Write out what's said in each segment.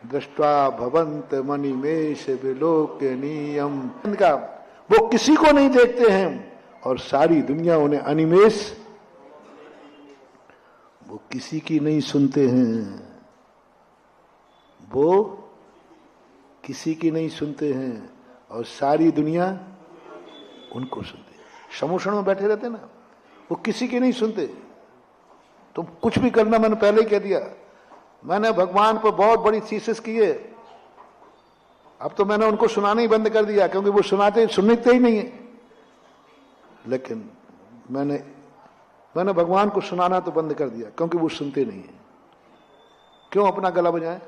दृष्ट्वा भवंत मणिमेष विलोकनीयम। इनका वो किसी को नहीं देखते हैं और सारी दुनिया उन्हें अनिमेष, वो किसी की नहीं सुनते हैं, वो किसी की नहीं सुनते हैं और सारी दुनिया उनको सुनती है। समूषण में बैठे रहते ना, वो किसी की नहीं सुनते। तुम कुछ भी करना, मैंने पहले ही कह दिया, मैंने भगवान पर बहुत बड़ी थीसिस की है। अब तो मैंने उनको सुनाना ही बंद कर दिया, क्योंकि वो सुनते ही नहीं है। लेकिन मैंने भगवान को सुनाना तो बंद कर दिया, क्योंकि वो सुनते नहीं है। क्यों अपना गला बजाएं?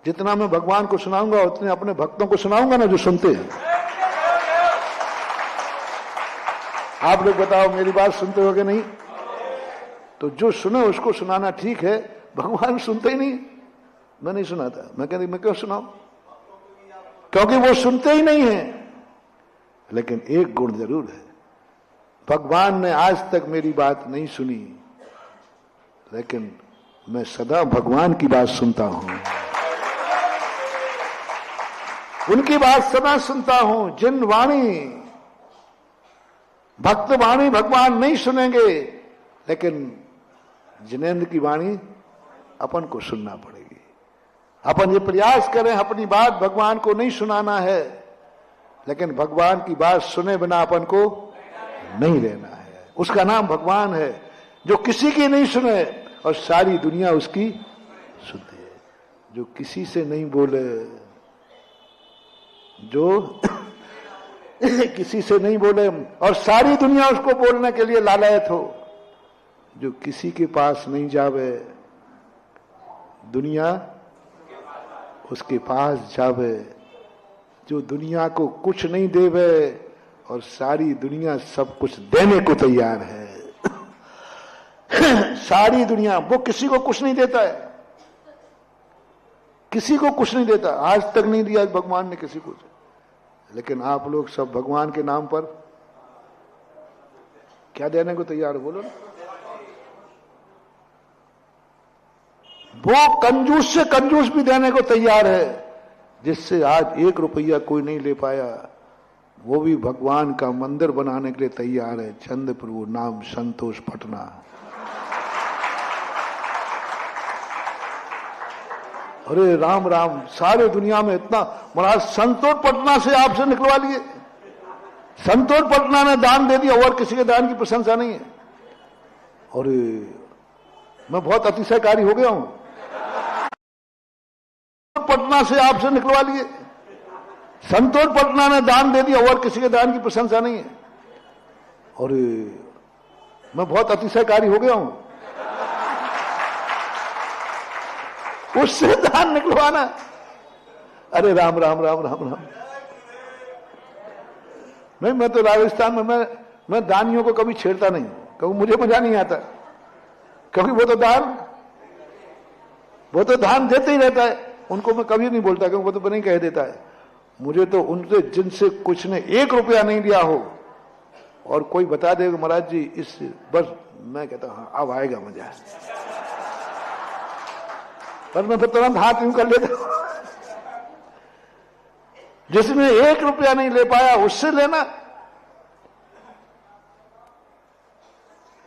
जितना मैं भगवान को सुनाऊंगा उतने अपने भक्तों को सुनाऊंगा ना, जो सुनते हैं। आप लोग बताओ, मेरी बात सुनते हो कि नहीं? तो जो सुने उसको सुनाना ठीक है, भगवान सुनते ही नहीं। मैं नहीं सुनाता, मैं कहती मैं क्यों सुनाऊं, क्योंकि वो सुनते ही नहीं है। लेकिन एक गुण जरूर है, भगवान ने आज तक मेरी बात नहीं सुनी, लेकिन मैं सदा भगवान की बात सुनता हूं, उनकी बात सदा सुनता हूं। जिन वाणी, भक्त वाणी भगवान नहीं सुनेंगे, लेकिन जिनेंद्र की वाणी अपन को सुनना पड़ेगी। अपन ये प्रयास करें, अपनी बात भगवान को नहीं सुनाना है, लेकिन भगवान की बात सुने बिना अपन को नहीं रहना है। उसका नाम भगवान है, जो किसी की नहीं सुने और सारी दुनिया उसकी सुनती है। जो किसी से नहीं बोले, जो किसी से नहीं बोले और सारी दुनिया उसको बोलने के लिए लालायत हो, जो किसी के पास नहीं जावे, दुनिया उसके पास जावे, जो दुनिया को कुछ नहीं देवे और सारी दुनिया सब कुछ देने को तैयार है। सारी दुनिया, वो किसी को कुछ नहीं देता है, किसी को कुछ नहीं देता, आज तक नहीं दिया भगवान ने किसी को। लेकिन आप लोग सब भगवान के नाम पर क्या देने को तैयार हो, बोलो ना। वो कंजूस से कंजूस भी देने को तैयार है, जिससे आज 1 रुपया कोई नहीं ले पाया, वो भी भगवान का मंदिर बनाने के लिए तैयार है। चंद्रप्रभु नाम संतोष पटना। अरे राम राम, सारे दुनिया में इतना, महाराज संतोष पटना से आपसे निकलवा लिए। संतोष पटना ने दान दे दिया, और किसी के दान की प्रशंसा नहीं है। और मैं बहुत अतिशयकारी हो गया हूं, पटना से आपसे निकलवा लिए। संतोष पटना ने दान दे दिया, और किसी के दान की प्रशंसा नहीं है। और मैं बहुत अतिशयकारी हो गया हूं, उससे दान निकलवाना। अरे राम राम राम राम राम। नहीं, मैं तो राजस्थान में मैं दानियों को कभी छेड़ता नहीं, क्योंकि मुझे मजा नहीं आता, क्योंकि वो तो दान देते ही रहता है। उनको मैं कभी नहीं बोलता, क्योंकि वो तो नहीं कह देता है। मुझे तो उनसे, जिनसे कुछ ने 1 रुपया नहीं दिया हो और कोई बता दे महाराज जी इस, बस मैं कहता हाँ अब आएगा मजा, पर मैं फिर तुरंत हाथ यूं कर लेता हूं। जिसने 1 रुपया नहीं ले पाया उससे लेना।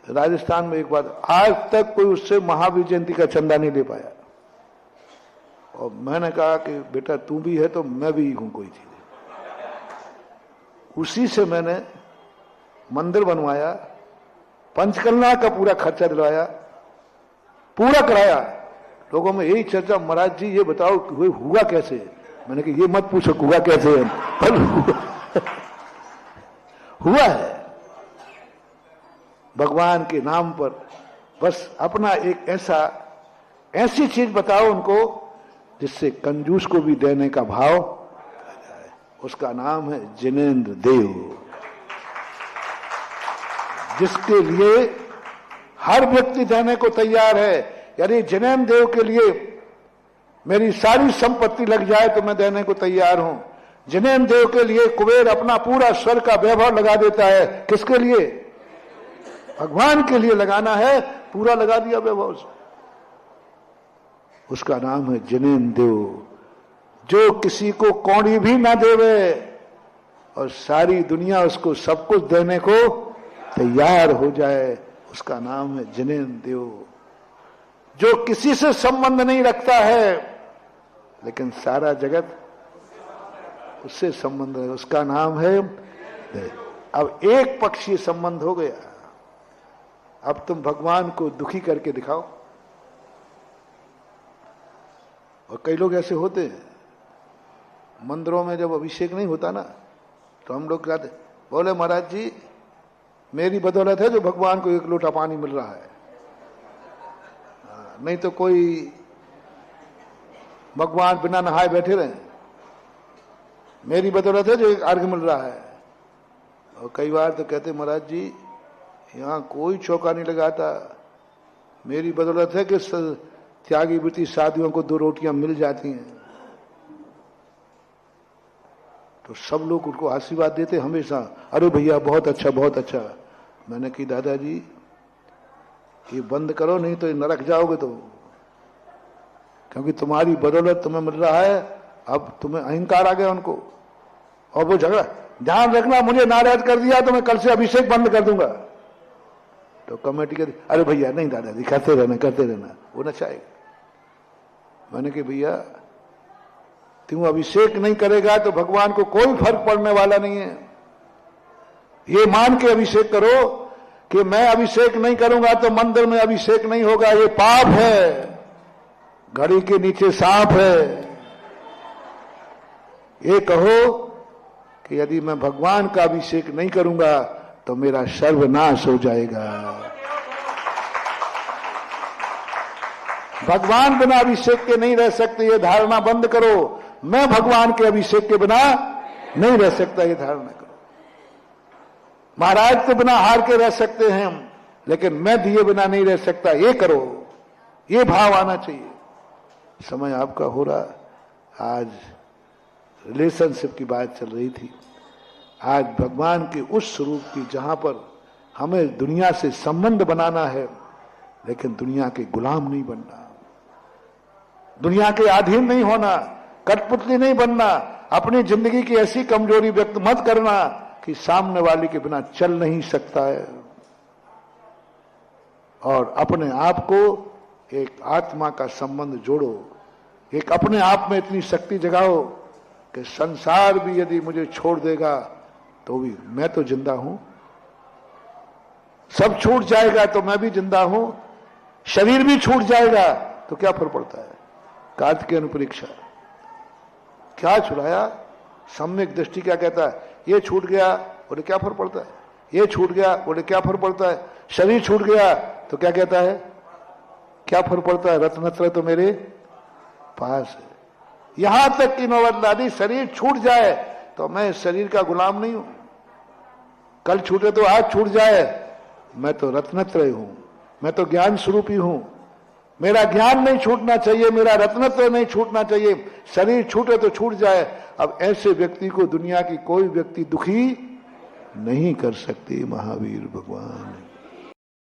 राजस्थान में एक बात, आज तक कोई उससे महावीर जयंती का चंदा नहीं ले पाया। और मैंने कहा कि बेटा तू भी है तो मैं भी हूं कोई चीज। उसी से मैंने मंदिर बनवाया, पंचकन्या का पूरा खर्चा दिलवाया, पूरा कराया। लोगों में यही चर्चा, महाराज जी ये बताओ हुआ कैसे। मैंने कहा ये मत पूछो हुआ कैसे है, पर हुआ है भगवान के नाम पर। बस अपना एक ऐसी चीज बताओ उनको जिससे कंजूस को भी देने का भाव आ जाए। उसका नाम है जिनेंद्र देव, जिसके लिए हर व्यक्ति देने को तैयार है। यानी जिनेंद्र देव के लिए मेरी सारी संपत्ति लग जाए तो मैं देने को तैयार हूं। जिनेंद्र देव के लिए कुबेर अपना पूरा स्वर का वैभव लगा देता है। किसके लिए? भगवान के लिए लगाना है, पूरा लगा दिया वैभव। उसका नाम है जिनेन देव। जो किसी को कौड़ी भी ना देवे और सारी दुनिया उसको सब कुछ देने को तैयार हो जाए, उसका नाम है जिनेन देव। जो किसी से संबंध नहीं रखता है लेकिन सारा जगत उससे संबंध है, उसका नाम है। अब एक पक्षीय संबंध हो गया, अब तुम भगवान को दुखी करके दिखाओ। और कई लोग ऐसे होते हैं, मंदिरों में जब अभिषेक नहीं होता ना तो हम लोग कहते, बोले महाराज जी मेरी बदौलत है जो भगवान को एक लोटा पानी मिल रहा है, नहीं तो कोई भगवान बिना नहाए बैठे रहे, मेरी बदौलत है जो एक अर्घ मिल रहा है। और कई बार तो कहते महाराज जी यहाँ कोई चौका नहीं लगाता, मेरी बदौलत है कि त्यागी वृत्ति साधुओं को 2 रोटियां मिल जाती हैं। तो सब लोग उनको आशीर्वाद देते हमेशा, अरे भैया बहुत अच्छा बहुत अच्छा। मैंने कही दादाजी ये बंद करो नहीं तो नरक जाओगे, तो क्योंकि तुम्हारी बदौलत तुम्हें मिल रहा है, अब तुम्हें अहंकार आ गया उनको। और वो झगड़ा, ध्यान रखना मुझे नाराज कर दिया तो मैं कल से अभिषेक बंद कर दूंगा। तो कमेटी कहती अरे भैया नहीं दादाजी करते रहना, वो न चाहेगा। मैंने कहा भैया तू अभिषेक नहीं करेगा तो भगवान को कोई फर्क पड़ने वाला नहीं है। ये मान के अभिषेक करो कि मैं अभिषेक नहीं करूंगा तो मंदिर में अभिषेक नहीं होगा, ये पाप है, घड़ी के नीचे सांप है। ये कहो कि यदि मैं भगवान का अभिषेक नहीं करूंगा तो मेरा सर्वनाश हो जाएगा। भगवान बिना अभिषेक के नहीं रह सकते, ये धारणा बंद करो। मैं भगवान के अभिषेक के बिना नहीं रह सकता, ये धारणा करो। महाराज तो बिना हार के रह सकते हैं लेकिन मैं दिए बिना नहीं रह सकता, ये करो, ये भाव आना चाहिए। समय आपका हो रहा, आज रिलेशनशिप की बात चल रही थी। आज भगवान के उस स्वरूप की जहां पर हमें दुनिया से संबंध बनाना है लेकिन दुनिया के गुलाम नहीं बनना, दुनिया के अधीन नहीं होना, कठपुतली नहीं बनना, अपनी जिंदगी की ऐसी कमजोरी व्यक्त मत करना कि सामने वाले के बिना चल नहीं सकता है। और अपने आप को एक आत्मा का संबंध जोड़ो, एक अपने आप में इतनी शक्ति जगाओ कि संसार भी यदि मुझे छोड़ देगा तो भी मैं तो जिंदा हूं, सब छूट जाएगा तो मैं भी जिंदा हूं, शरीर भी छूट जाएगा तो क्या फर्क पड़ता है। कार्तिकेय अनुपरीक्षा क्या छुड़ाया, सम्यक दृष्टि क्या कहता है, ये छूट गया बोले क्या फर्क पड़ता है, ये छूट गया बोले क्या फर्क पड़ता है, शरीर छूट गया तो क्या कहता है, क्या फर्क पड़ता है, रत्नत्रय तो मेरे पास है। यहां तक कि नौबत ला दी, शरीर छूट जाए तो मैं शरीर का गुलाम नहीं हूं, कल छूटे तो आज छूट जाए, मैं तो रत्नत्रय हूं, मैं तो ज्ञान स्वरूपी हूं, मेरा ज्ञान नहीं छूटना चाहिए, मेरा रत्नत्रय नहीं छूटना चाहिए, शरीर छूटे तो छूट जाए। अब ऐसे व्यक्ति को दुनिया की कोई व्यक्ति दुखी नहीं कर सकती। महावीर भगवान